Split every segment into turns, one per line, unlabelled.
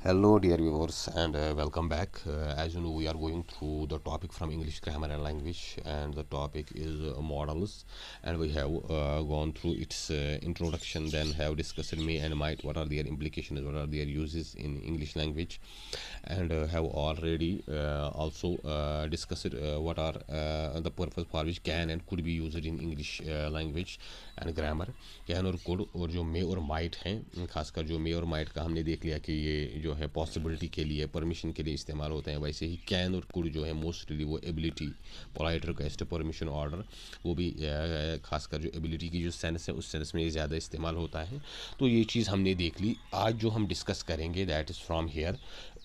Hello, dear viewers, and welcome back. As you know, we are going through the topic from English grammar and language, and the topic is models. And we have gone through its introduction, then have discussed may and might, what are their implications, what are their uses in English language, and have already also discussed what are the purpose for which can and could be used in English language and grammar. Can और could और जो मे और might हैं, खासकर जो मे और might का हमने देख लिया कि ये जो है पॉसिबिलिटी के लिए, परमिशन के लिए इस्तेमाल होते हैं। वैसे ही कैन और कुड जो है मोस्टली वो ability, polite request, permission, order, वो भी खासकर जो एबिलिटी की जो सेंस है उस सेंस में ज़्यादा इस्तेमाल होता है। तो ये चीज़ हमने देख ली। आज जो हम डिस्कस करेंगे दैट इज़ फ्रॉम हेयर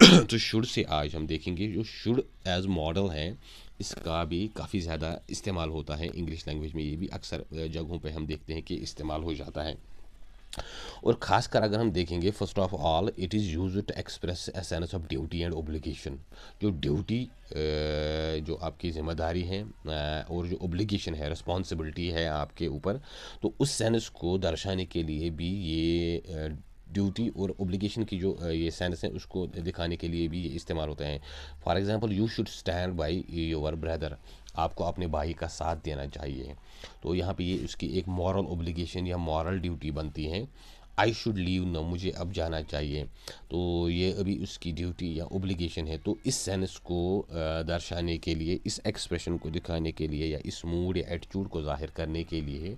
तो शुड से आज हम देखेंगे जो शुड एज मॉडल है, इसका भी काफ़ी ज़्यादा इस्तेमाल होता है इंग्लिश लैंग्वेज में। ये भी अक्सर जगहों पे हम देखते हैं कि इस्तेमाल हो जाता है। और ख़ासकर अगर हम देखेंगे, first of all it is use to express a sense of duty and obligation. जो ड्यूटी, जो आपकी ज़िम्मेदारी है, और जो ओब्लिगेशन है, रिस्पॉन्सिबिलिटी है आपके ऊपर, तो उस सेंस को दर्शाने के लिए भी ये ड्यूटी और ओब्लिगेशन की जो ये सेंस है उसको दिखाने के लिए भी ये इस्तेमाल होते हैं। For example, you should stand by your brother, आपको अपने भाई का साथ देना चाहिए। तो यहाँ पे ये उसकी एक मॉरल ओब्लिगेशन या मॉरल ड्यूटी बनती है। आई शुड लीव न, मुझे अब जाना चाहिए, तो ये अभी उसकी ड्यूटी या ओब्लिगेशन है। तो इस सेंस को दर्शाने के लिए, इस एक्सप्रेशन को दिखाने के लिए या इस मूड या एटीट्यूड को जाहिर करने के लिए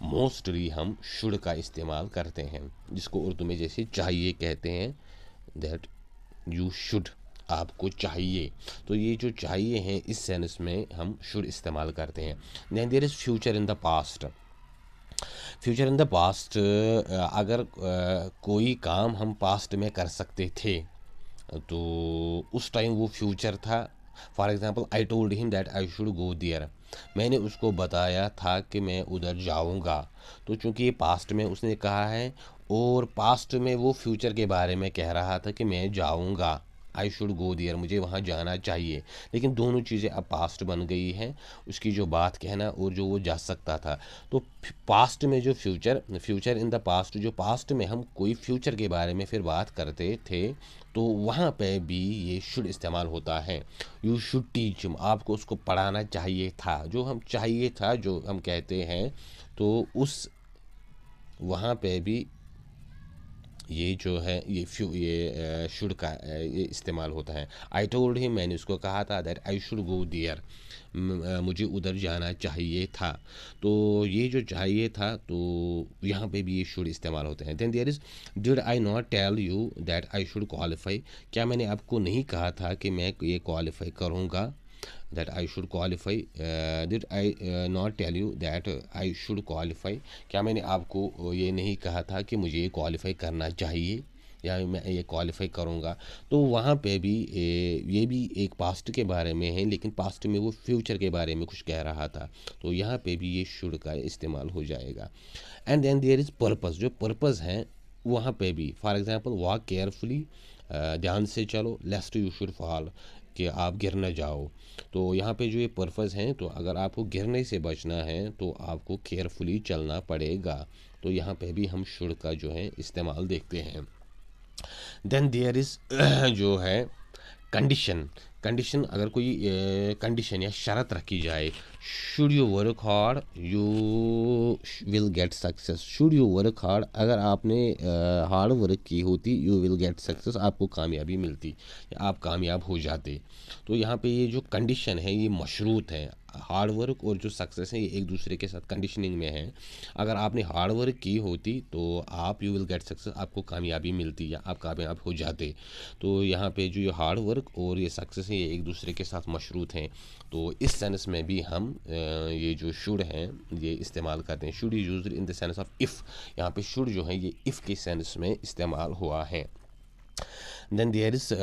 मोस्टली हम शुड का इस्तेमाल करते हैं, जिसको उर्दू में जैसे चाहिए कहते हैं, दैट यू शुड, आपको चाहिए। तो ये जो चाहिए है इस सेंस में हम शुड इस्तेमाल करते हैं। Then there is future in the past. Future in the past, अगर कोई काम हम पास्ट में कर सकते थे तो उस टाइम वो फ्यूचर था। For example, I told him that I should go there, मैंने उसको बताया था कि मैं उधर जाऊंगा। तो चूंकि ये पास्ट में उसने कहा है और पास्ट में वो फ्यूचर के बारे में कह रहा था कि मैं जाऊंगा, आई शुड गो देयर, मुझे वहाँ जाना चाहिए, लेकिन दोनों चीज़ें अब पास्ट बन गई हैं। उसकी जो बात कहना और जो वो जा सकता था, तो पास्ट में जो future, future in the past, जो पास्ट में हम कोई फ्यूचर के बारे में फिर बात करते थे, तो वहाँ पे भी ये शुड इस्तेमाल होता है। यू शुड टीच, आपको उसको पढ़ाना चाहिए था, जो हम चाहिए था जो हम कहते हैं, तो उस वहाँ पे भी ये जो है ये शुड का ये इस्तेमाल होता है। आई टोल्ड हिम, मैंने उसको कहा था, that I should go there, मुझे उधर जाना चाहिए था। तो ये जो चाहिए था, तो यहाँ पे भी ये शुड इस्तेमाल होते हैं। Then there is, did I not tell you that I should qualify, क्या मैंने आपको नहीं कहा था कि मैं ये क्वालिफाई करूँगा, that I should qualify, did I not tell you that I should qualify, क्या मैंने आपको ये नहीं कहा था कि मुझे ये क्वालिफाई करना चाहिए या मैं ये क्वालिफाई करूँगा। तो वहाँ पे भी ये भी एक पास्ट के बारे में है, लेकिन पास्ट में वो फ्यूचर के बारे में कुछ कह रहा था, तो यहाँ पे भी ये शुड का इस्तेमाल हो जाएगा। And then there is purpose, जो पर्पस है वहाँ पे भी, फॉर एग्ज़ाम्पल, वॉक केयरफुली, ध्यान से चलो, लेस्ट यू शुड फॉल, कि आप गिर न जाओ। तो यहाँ पे जो ये पर्पज़ हैं, तो अगर आपको गिरने से बचना है तो आपको केयरफुली चलना पड़ेगा। तो यहाँ पे भी हम शुड का जो है इस्तेमाल देखते हैं। देन देयर इज़ जो है कंडीशन। कंडीशन, अगर कोई कंडीशन या शर्त रखी जाए, should you work hard you will get success, should you work hard, अगर आपने हार्ड वर्क की होती यू विल गेट सक्सेस, आपको कामयाबी मिलती या आप कामयाब हो जाते। तो यहाँ पे ये जो कंडीशन है ये मशरूत है। हार्ड वर्क और जो सक्सेस है ये एक दूसरे के साथ कंडीशनिंग में है। अगर आपने हार्ड वर्क की होती तो आप यू विल गेट सक्सेस, आपको कामयाबी मिलती या आप कामयाब हो जाते। तो यहाँ पे जो ये हार्ड वर्क और ये सक्सेस है ये एक दूसरे के साथ मशरूत हैं। तो इस सेंस में भी हम ये जो शुड हैं ये इस्तेमाल करते हैं। Should use in the sense of if, यहाँ पे शुड जो है ये इफ़ के सेंस में इस्तेमाल हुआ है। Then there is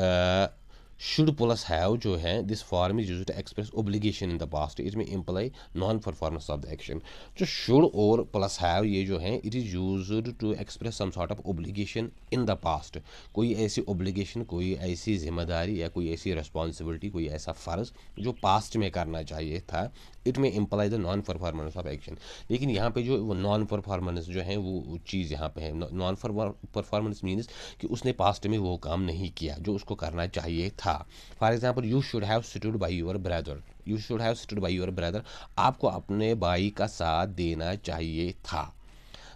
should plus have जो है this form is used to express obligation in the past, it में imply non performance of the action. जो शुड और प्लस हैव ये जो है it is used to express some sort of obligation in the past, कोई ऐसी obligation, कोई ऐसी जिम्मेदारी या कोई ऐसी रिस्पॉन्सिबिलिटी, कोई ऐसा फ़र्ज़ जो पास्ट में करना चाहिए था, इट में imply the non performance of action. लेकिन यहाँ पे जो नॉन परफॉर्मेंस जो है वो चीज़ यहाँ पे है, नॉन परफॉर्मेंस मीन्स कि उसने पास्ट में वो काम नहीं किया जो उसको करना चाहिए था। For example you should have stood by your brother, you should have stood by your brother, आपको अपने भाई का साथ देना चाहिए था।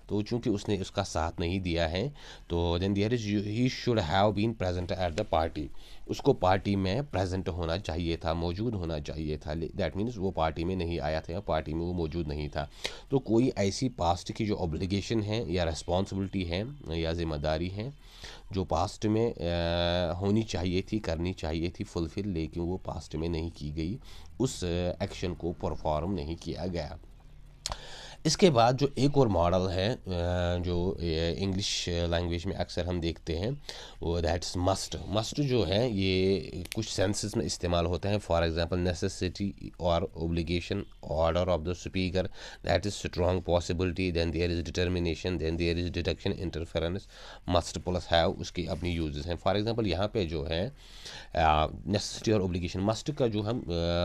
तो चूंकि उसने उसका साथ नहीं दिया है तो then there is he should have been present at the party, उसको पार्टी में प्रेजेंट होना चाहिए था, मौजूद होना चाहिए था। दैट मीन्स वो पार्टी में नहीं आया था या पार्टी में वो मौजूद नहीं था। तो कोई ऐसी पास्ट की जो ऑब्लिगेशन है या रिस्पॉन्सिबिलिटी है या ज़िम्मेदारी है जो पास्ट में होनी चाहिए थी, करनी चाहिए थी फुलफिल, लेकिन वो पास्ट में नहीं की गई, उस एक्शन को परफॉर्म नहीं किया गया। इसके बाद जो एक और मॉडल है जो इंग्लिश लैंग्वेज में अक्सर हम देखते हैं वो दैट्स मस्ट। मस्ट जो है ये कुछ सेंसेस में इस्तेमाल होता है। फॉर एग्जांपल नेसेसिटी और obligation, order of the speaker, that is strong possibility, then there is determination, then there is deduction, interference. Must plus have उसकी अपनी यूजेस हैं। फॉर एग्जांपल यहाँ पे जो है नेसेसिटी और ओब्लिगेशन, मस्ट का जो हम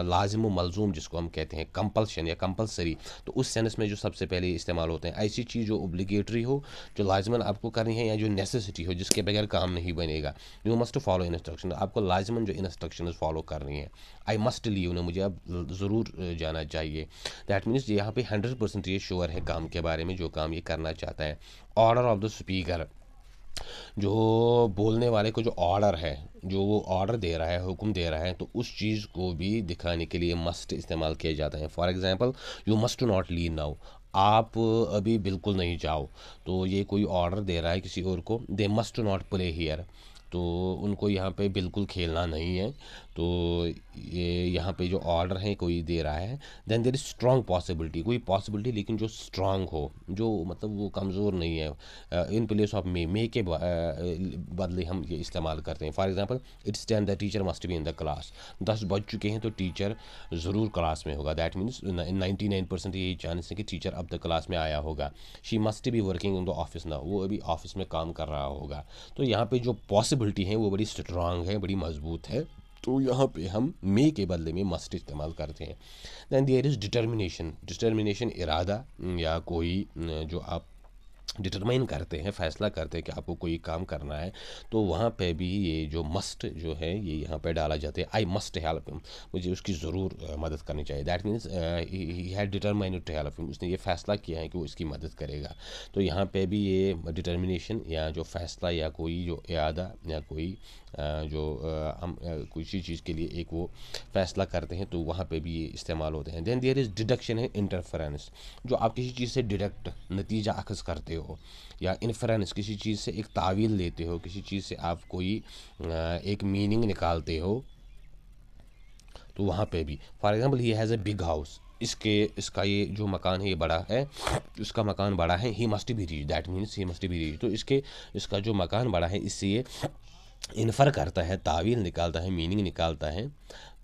लाजिम व मलजूम जिसको हम कहते हैं, कंपल्शन या कंपलसरी, तो उस सेंस में जो सबसे पहले इस्तेमाल होते हैं। ऐसी चीज़ जो ओब्लिगेटरी हो, जो लाजमन आपको करनी है, या जो नेसेसिटी हो जिसके बगैर काम नहीं बनेगा। यू मस्ट फॉलो इंस्ट्रक्शन, आपको लाजमन जो इंस्ट्रक्शन फॉलो करनी है। आई मस्ट लीव ने मुझे अब ज़रूर जाना चाहिए। दैट मीन्स यहाँ पे 100% ये श्योर है काम के बारे में जो काम ये करना चाहता है। ऑर्डर ऑफ द स्पीकर, जो बोलने वाले को जो ऑर्डर है, जो वो ऑर्डर दे रहा है, हुक्म दे रहा है, तो उस चीज़ को भी दिखाने के लिए मस्ट इस्तेमाल किया जाता है। For example you must not leave now, आप अभी बिल्कुल नहीं जाओ। तो ये कोई ऑर्डर दे रहा है किसी और को, they must not play here, तो उनको यहाँ पे बिल्कुल खेलना नहीं है। तो ये यहाँ पे जो ऑर्डर है कोई दे रहा है। Then there is strong possibility, कोई पॉसिबिलिटी लेकिन जो स्ट्रॉन्ग हो, जो मतलब वो कमज़ोर नहीं है। इन प्लेस ऑफ मे के बदले हम ये इस्तेमाल करते हैं। For example it's 10 the teacher must be in the class, 10 बज चुके हैं तो टीचर ज़रूर क्लास में होगा। दैट मीन्स 99% यही चांस है कि टीचर अब तक क्लास में आया होगा। She must be working in the office ना, वो अभी ऑफिस में काम कर रहा होगा। तो यहाँ पे जो पॉसिबिलिटी है वो बड़ी स्ट्रांग है, बड़ी मजबूत है। तो यहाँ पे हम मे के बदले में मस्ट इस्तेमाल करते हैं। Then there is determination, determination इरादा या कोई जो आप डिटरमाइन करते हैं, फैसला करते हैं कि आपको कोई काम करना है, तो वहाँ पे भी ये जो मस्ट जो है ये यहाँ पे डाला जाता है। आई मस्ट हेल्प हिम, मुझे उसकी ज़रूर मदद करनी चाहिए। That means he had determined to help him, उसने ये फ़ैसला किया है कि वो इसकी मदद करेगा। तो यहाँ पे भी ये डिटर्मिनेशन या जो फ़ैसला या कोई जो इरादा या कोई जो हम किसी चीज़ के लिए एक वो फ़ैसला करते हैं, तो वहाँ पे भी ये इस्तेमाल होते हैं। देन देयर इज़ डिडक्शन है इंटरफेरेंस, जो आप किसी चीज़ से डिडक्ट नतीजा अखज़ करते हो, या इन्फ्रेंस किसी चीज़ से एक तावील लेते हो, किसी चीज़ से आप कोई एक मीनिंग निकालते हो, तो वहाँ पे भी। For example he has a big house, इसका ये जो मकान है ये बड़ा है, इसका मकान बड़ा है। He must be rich, that means he must be rich, तो इसका जो मकान बड़ा है इससे ये इन्फर करता है, तावील निकालता है, मीनिंग निकालता है,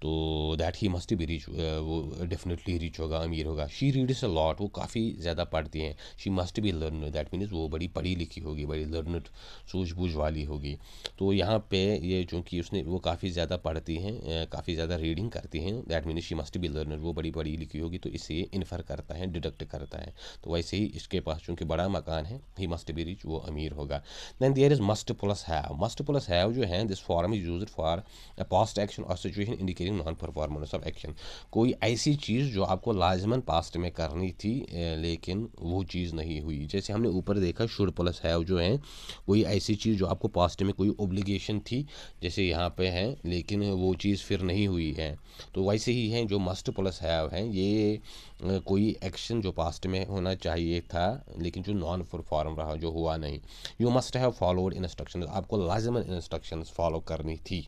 तो that he must be rich, वो डेफिनेटली रिच होगा, अमीर होगा। शी रीड्स अ लॉट, वो काफ़ी ज़्यादा पढ़ती हैं। She must be learn, that means वो बड़ी पढ़ी लिखी होगी, बड़ी लर्नड, सूझबूझ वाली होगी। तो यहाँ पे ये चूँकि उसने वो काफ़ी ज़्यादा पढ़ती हैं, काफ़ी ज़्यादा रीडिंग करती हैं, that means she must be learner, वो बड़ी पढ़ी लिखी होगी, तो इससे ये इन्फर करता है, डिडक्ट करता है। तो वैसे ही इसके पास चूँकि बड़ा मकान है, ही मस्ट बी रिच, वो अमीर होगा। Then there is must plus have, must plus have जो है this form is used for a past action और situation indicating non performance of action. कोई ऐसी चीज़ जो आपको लाजमन पास्ट में करनी थी लेकिन वो चीज़ नहीं हुई। जैसे हमने ऊपर देखा शुड प्लस हैव जो है कोई ऐसी चीज़ जो आपको पास्ट में कोई ओब्लिगेशन थी, जैसे यहाँ पे है, लेकिन वो चीज़ फिर नहीं हुई है। तो वैसे ही है जो मस्ट प्लस हैव है, ये कोई एक्शन जो पास्ट में होना चाहिए था लेकिन जो नॉन परफॉर्म रहा, जो हुआ नहीं। You must have followed instruction, आपको लाजमन इंस्ट्रक्शंस फॉलो करनी थी।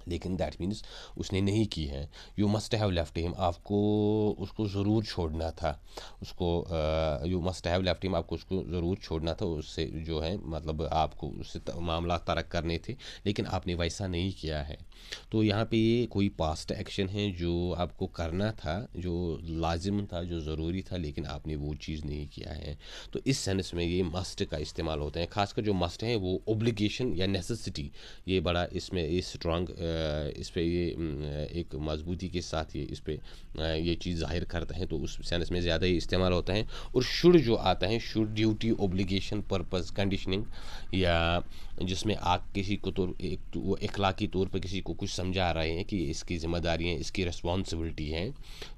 लेकिन दैट मीन्स उसने नहीं की है। You must have left him, आपको उसको ज़रूर छोड़ना था। उसको you must have left him, आपको उसको ज़रूर छोड़ना था। उससे जो है मतलब आपको उससे मामला तरक करने थे, लेकिन आपने वैसा नहीं किया है। तो यहाँ पे ये कोई पास्ट एक्शन है जो आपको करना था, जो लाजिम था, जो ज़रूरी था, लेकिन आपने वो चीज़ नहीं किया है। तो इस सेंस में ये मस्ट का इस्तेमाल होता है। ख़ासकर जो मस्ट है वो ओब्लिगेशन या नेसेसिटी, ये बड़ा इसमें ये स्ट्रॉन्ग इस पे ये एक मजबूती के साथ ये इस पे ये चीज़ ज़ाहिर करता है, तो उस सेंस में ज़्यादा ये इस्तेमाल होता है। और शुड जो आता है, should duty obligation purpose conditioning, या जिसमें आप किसी को तो एक तो वो इखलाकी तौर पर किसी को कुछ समझा रहे हैं कि इसकी ज़िम्मेदारी है, इसकी रिस्पॉन्सिबिलिटी है,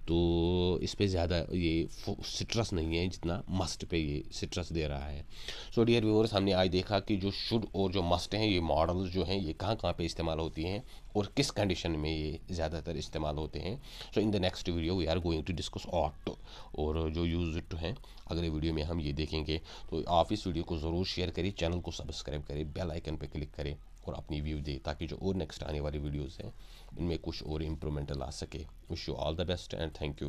तो इस पे ज़्यादा ये सिट्रस नहीं है जितना मस्ट पे ये सिट्रस दे रहा है। सो डियर व्यूअर्स, हमने आज देखा कि जो शुड और जो मस्ट हैं, ये मॉडल्स जो हैं ये कहाँ कहाँ पे इस्तेमाल होती हैं और किस कंडीशन में ये ज़्यादातर इस्तेमाल होते हैं। So in the next video we are going to discuss ought, और जो यूज टू हैं अगले वीडियो में हम ये देखेंगे। तो आप इस वीडियो को ज़रूर शेयर करें, चैनल को सब्सक्राइब करें, बेल आइकन पर क्लिक करें और अपनी व्यू दें, ताकि जो और नेक्स्ट आने वाली वीडियोज़ हैं इनमें कुछ और इम्प्रूवमेंट ला सके। Wish you all the best and thank you.